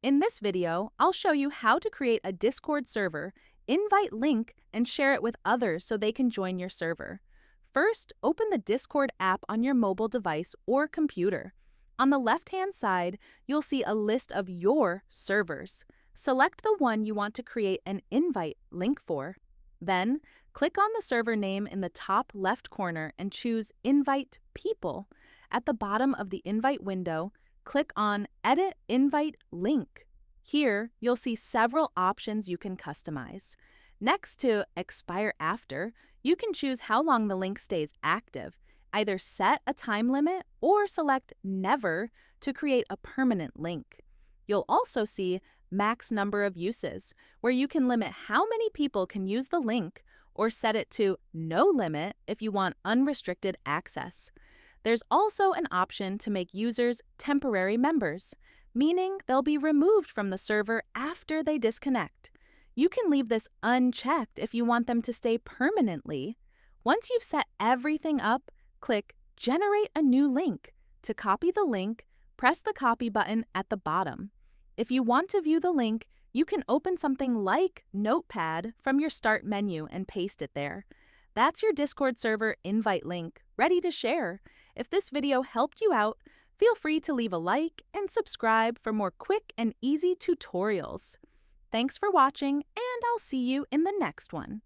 In this video, I'll show you how to create a Discord server, invite link, and share it with others so they can join your server. First, open the Discord app on your mobile device or computer. On the left-hand side, you'll see a list of your servers. Select the one you want to create an invite link for. Then, click on the server name in the top left corner and choose Invite People. At the bottom of the invite window, click on Edit Invite Link. Here, you'll see several options you can customize. Next to Expire After, you can choose how long the link stays active. Either set a time limit or select Never to create a permanent link. You'll also see Max Number of Uses, where you can limit how many people can use the link or set it to No Limit if you want unrestricted access. There's also an option to make users temporary members, meaning they'll be removed from the server after they disconnect. You can leave this unchecked if you want them to stay permanently. Once you've set everything up, click Generate a New Link. To copy the link, press the copy button at the bottom. If you want to view the link, you can open something like Notepad from your Start menu and paste it there. That's your Discord server invite link, ready to share. If this video helped you out, feel free to leave a like and subscribe for more quick and easy tutorials. Thanks for watching, and I'll see you in the next one.